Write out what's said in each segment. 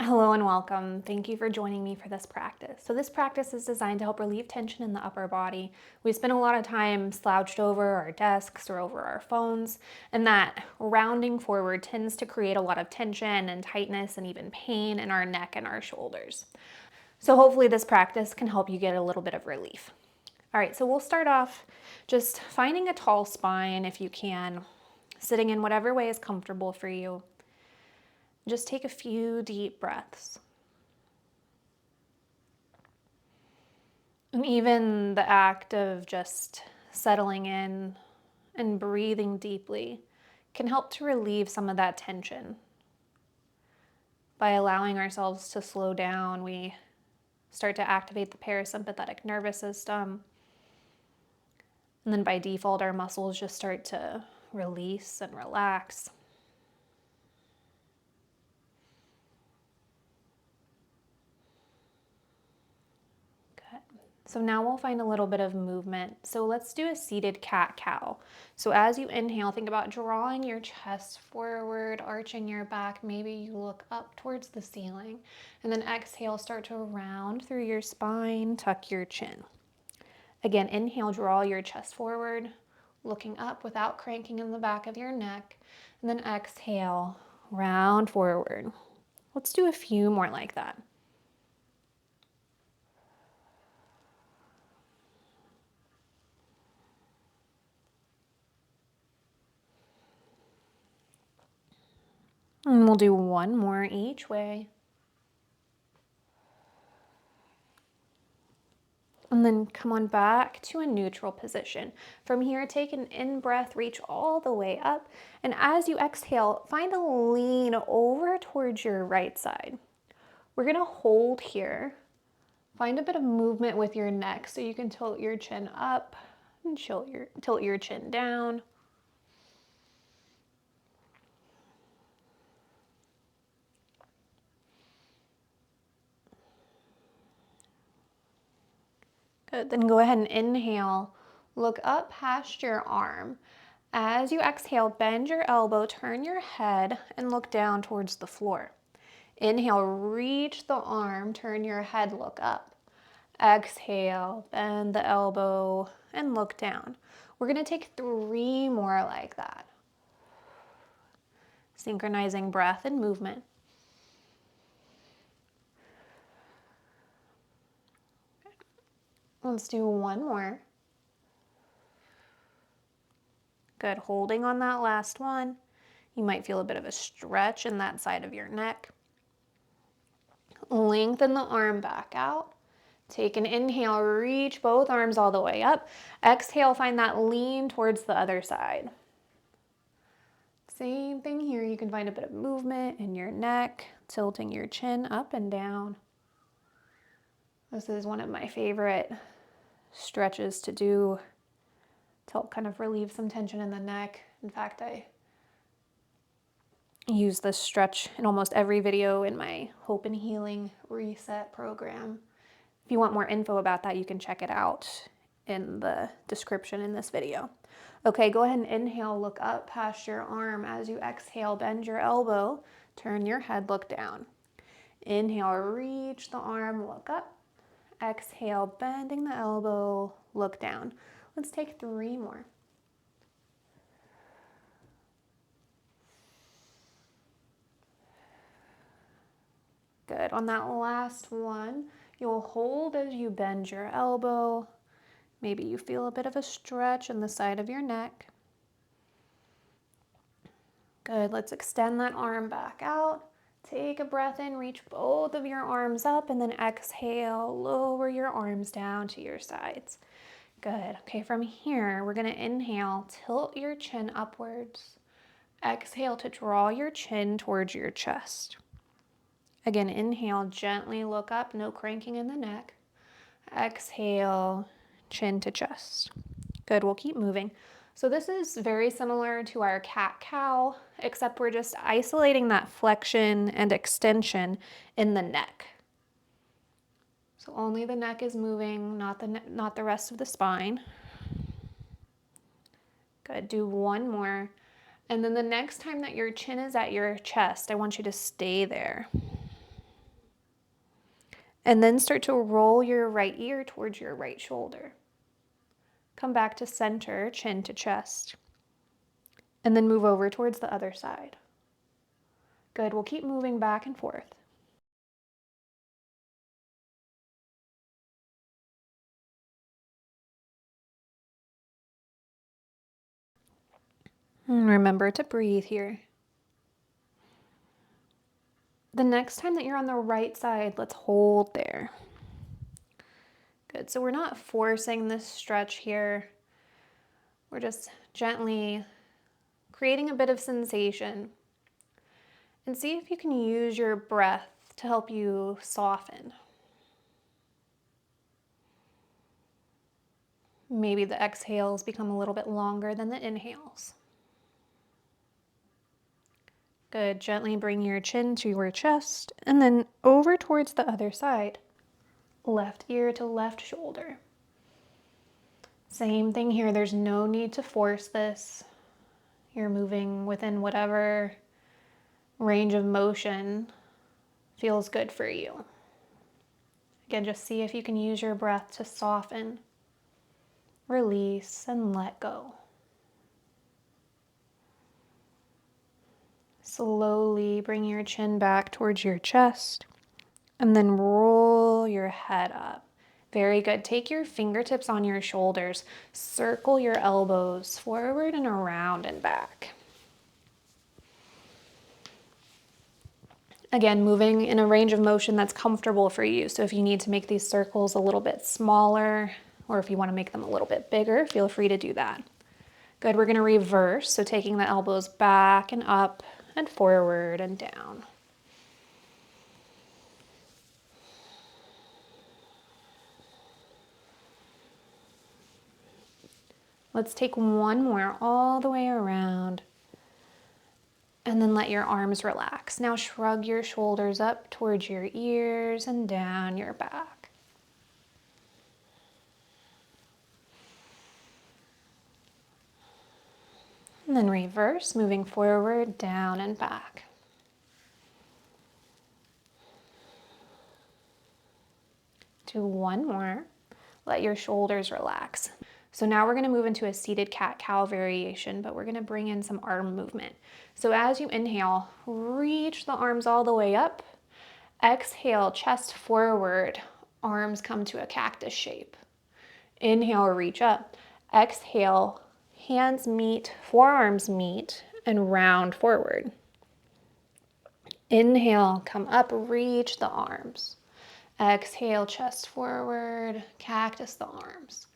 Hello and welcome. Thank you for joining me for this practice. So this practice is designed to help relieve tension in the upper body. We spend a lot of time slouched over our desks or over our phones, and that rounding forward tends to create a lot of tension and tightness and even pain in our neck and our shoulders. So hopefully this practice can help you get a little bit of relief. All right, so we'll start off just finding a tall spine if you can, sitting in whatever way is comfortable for you. Just take a few deep breaths. And even the act of just settling in and breathing deeply can help to relieve some of that tension. By allowing ourselves to slow down, we start to activate the parasympathetic nervous system. And then by default, our muscles just start to release and relax. So now we'll find a little bit of movement. So let's do a seated cat-cow. So as you inhale, think about drawing your chest forward, arching your back. Maybe you look up towards the ceiling. And then exhale, start to round through your spine, tuck your chin. Again, inhale, draw your chest forward, looking up without cranking in the back of your neck. And then exhale, round forward. Let's do a few more like that. And we'll do one more each way. And then come on back to a neutral position. From here, take an in-breath, reach all the way up. And as you exhale, find a lean over towards your right side. We're gonna hold here. Find a bit of movement with your neck so you can tilt your chin up and tilt your chin down. Good, then go ahead and inhale. Look up past your arm. As you exhale, bend your elbow, turn your head, and look down towards the floor. Inhale, reach the arm, turn your head, look up. Exhale, bend the elbow, and look down. We're gonna take 3 more like that. Synchronizing breath and movement. Let's do one more. Good, holding on that last one. You might feel a bit of a stretch in that side of your neck. Lengthen the arm back out. Take an inhale, reach both arms all the way up. Exhale, find that lean towards the other side. Same thing here, you can find a bit of movement in your neck, tilting your chin up and down. This is one of my favorite stretches to do to help kind of relieve some tension in the neck. In fact, I use this stretch in almost every video in my Hope and Healing Reset program. If you want more info about that, you can check it out in the description in this video. Okay, go ahead and inhale, look up past your arm. As you exhale, bend your elbow, turn your head, look down. Inhale, reach the arm, look up. Exhale, bending the elbow, look down. Let's take 3 more. Good. On that last one, you'll hold as you bend your elbow. Maybe you feel a bit of a stretch in the side of your neck. Good. Let's extend that arm back out. Take a breath in, reach both of your arms up, and then exhale, lower your arms down to your sides. Good. Okay, from here, we're going to inhale, tilt your chin upwards. Exhale to draw your chin towards your chest. Again, inhale, gently look up, no cranking in the neck. Exhale, chin to chest. Good, we'll keep moving. So this is very similar to our cat-cow, except we're just isolating that flexion and extension in the neck. So only the neck is moving, not the rest of the spine. Good, do one more. And then the next time that your chin is at your chest, I want you to stay there. And then start to roll your right ear towards your right shoulder. Come back to center, chin to chest. And then move over towards the other side. Good, we'll keep moving back and forth. And remember to breathe here. The next time that you're on the right side, let's hold there. Good, so we're not forcing this stretch here. We're just gently creating a bit of sensation. And see if you can use your breath to help you soften. Maybe the exhales become a little bit longer than the inhales. Good, gently bring your chin to your chest and then over towards the other side. Left ear to left shoulder. Same thing here, there's no need to force this. You're moving within whatever range of motion feels good for you. Again, just see if you can use your breath to soften, release, and let go. Slowly bring your chin back towards your chest and then roll your head up. Very good. Take your fingertips on your shoulders. Circle your elbows forward and around and back. Again, moving in a range of motion that's comfortable for you. So if you need to make these circles a little bit smaller or if you want to make them a little bit bigger, feel free to do that. Good. We're going to reverse. So taking the elbows back and up and forward and down. Let's take one more all the way around and then let your arms relax. Now shrug your shoulders up towards your ears and down your back. And then reverse, moving forward, down and back. Do one more. Let your shoulders relax. So now we're going to move into a seated cat-cow variation, but we're going to bring in some arm movement. So as you inhale, reach the arms all the way up. Exhale, chest forward, arms come to a cactus shape. Inhale, reach up. Exhale, hands meet, forearms meet, and round forward. Inhale, come up, reach the arms. Exhale, chest forward, cactus the arms.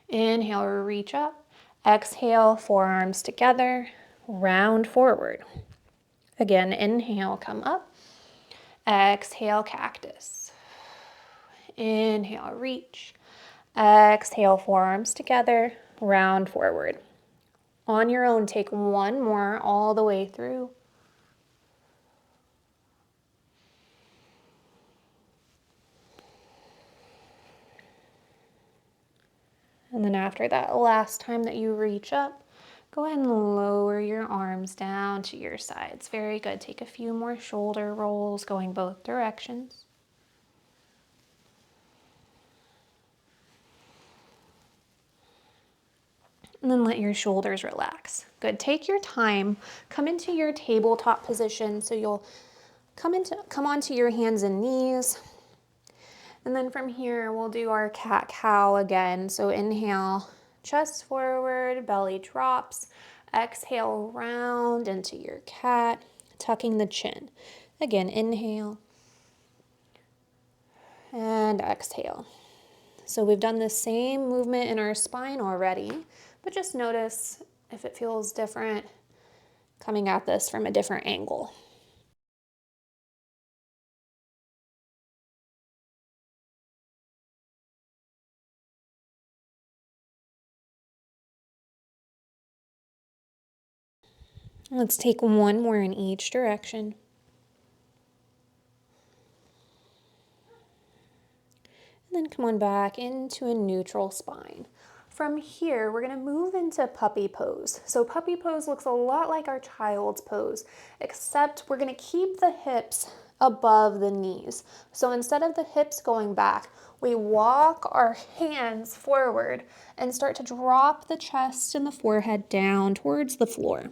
Inhale, reach up. Exhale, forearms together, round forward. Again, inhale, come up. Exhale, cactus. Inhale, reach. Exhale, forearms together, round forward. On your own, take one more all the way through. And then after that last time that you reach up, go ahead and lower your arms down to your sides. Very good. Take a few more shoulder rolls going both directions. And then let your shoulders relax. Good. Take your time. Come into your tabletop position. So you'll come onto your hands and knees. And then from here, we'll do our cat-cow again. So inhale, chest forward, belly drops. Exhale, round into your cat, tucking the chin. Again, inhale and exhale. So we've done the same movement in our spine already, but just notice if it feels different coming at this from a different angle. Let's take one more in each direction. And then come on back into a neutral spine. From here, we're going to move into puppy pose. So puppy pose looks a lot like our child's pose, except we're going to keep the hips above the knees. So instead of the hips going back, we walk our hands forward and start to drop the chest and the forehead down towards the floor.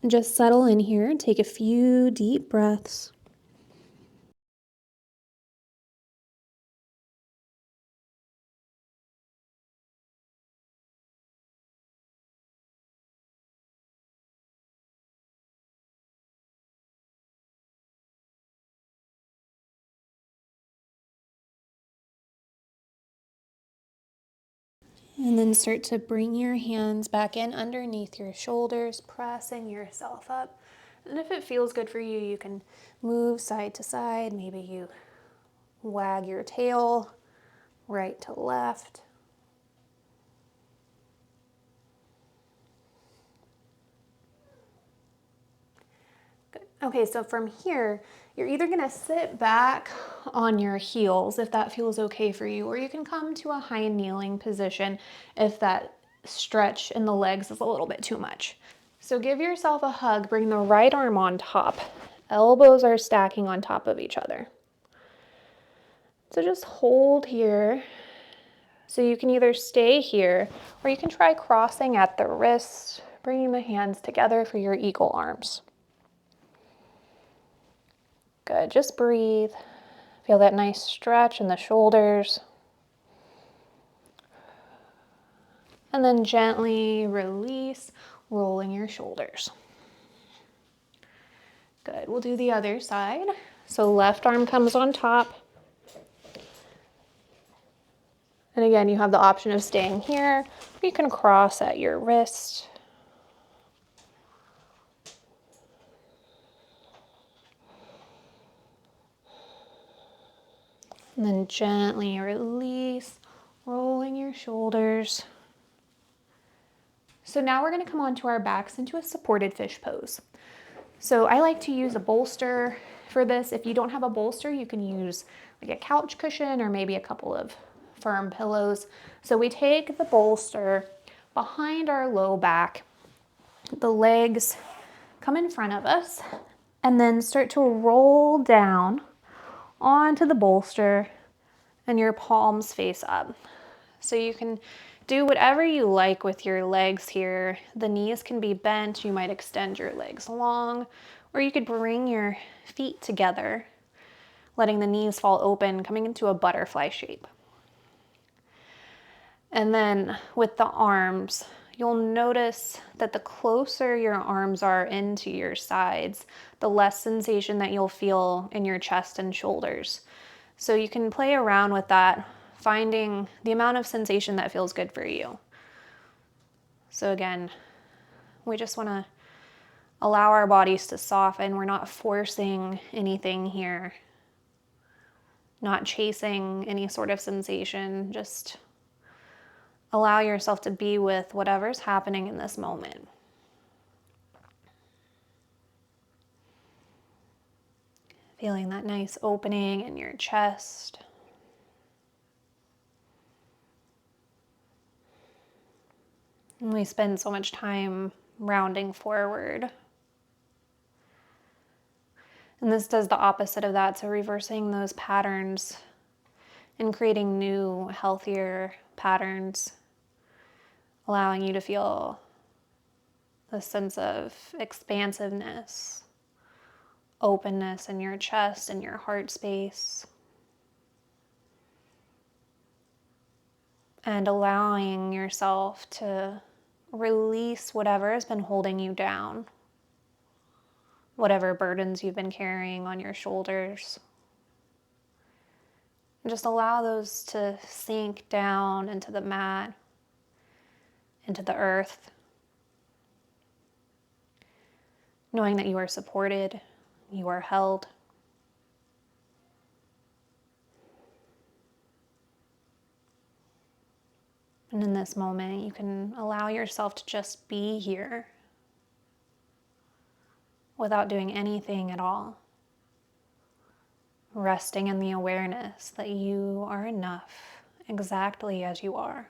Just settle in here and take a few deep breaths. And then start to bring your hands back in underneath your shoulders, pressing yourself up. And if it feels good for you, you can move side to side. Maybe you wag your tail right to left. Good. Okay, so from here, you're either gonna sit back on your heels if that feels okay for you, or you can come to a high kneeling position if that stretch in the legs is a little bit too much. So give yourself a hug, bring the right arm on top. Elbows are stacking on top of each other. So just hold here. So you can either stay here or you can try crossing at the wrists, bringing the hands together for your eagle arms. Good, just breathe. Feel that nice stretch in the shoulders. And then gently release, rolling your shoulders. Good, we'll do the other side. So left arm comes on top. And again, you have the option of staying here, or you can cross at your wrist. And then gently release, rolling your shoulders. So now we're gonna come onto our backs into a supported fish pose. So I like to use a bolster for this. If you don't have a bolster, you can use like a couch cushion or maybe a couple of firm pillows. So we take the bolster behind our low back, the legs come in front of us, and then start to roll down onto the bolster and your palms face up. So you can do whatever you like with your legs here. The knees can be bent, you might extend your legs long, or you could bring your feet together, letting the knees fall open, coming into a butterfly shape. And then with the arms, you'll notice that the closer your arms are into your sides, the less sensation that you'll feel in your chest and shoulders. So you can play around with that, finding the amount of sensation that feels good for you. So again, we just want to allow our bodies to soften. We're not forcing anything here, not chasing any sort of sensation. Just allow yourself to be with whatever's happening in this moment. Feeling that nice opening in your chest. And we spend so much time rounding forward. And this does the opposite of that, so reversing those patterns and creating new, healthier patterns, allowing you to feel a sense of expansiveness, openness in your chest and your heart space, and allowing yourself to release whatever has been holding you down, whatever burdens you've been carrying on your shoulders. And just allow those to sink down into the mat, into the earth, knowing that you are supported, you are held. And in this moment, you can allow yourself to just be here without doing anything at all. Resting in the awareness that you are enough exactly as you are.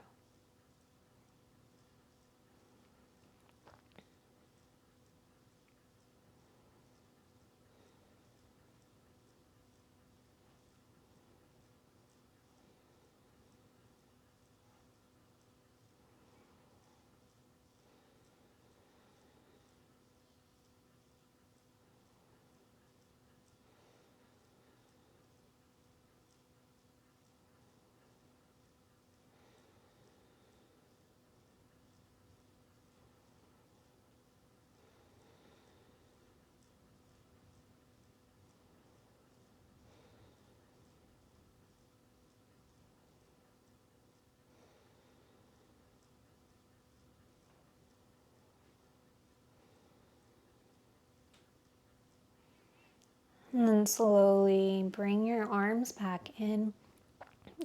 And then slowly bring your arms back in.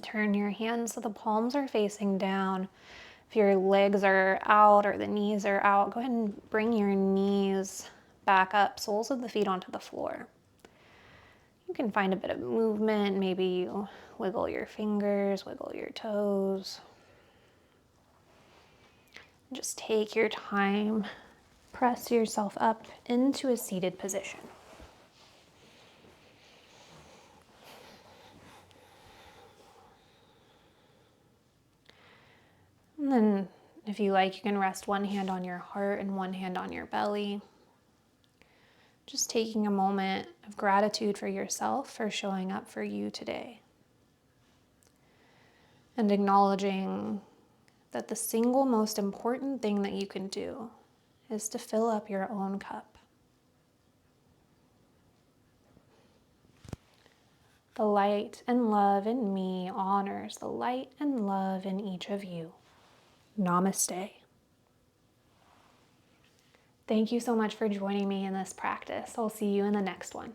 Turn your hands so the palms are facing down. If your legs are out or the knees are out, go ahead and bring your knees back up, soles of the feet onto the floor. You can find a bit of movement. Maybe you wiggle your fingers, wiggle your toes. Just take your time. Press yourself up into a seated position. And then, if you like, you can rest one hand on your heart and one hand on your belly. Just taking a moment of gratitude for yourself for showing up for you today. And acknowledging that the single most important thing that you can do is to fill up your own cup. The light and love in me honors the light and love in each of you. Namaste. Thank you so much for joining me in this practice. I'll see you in the next one.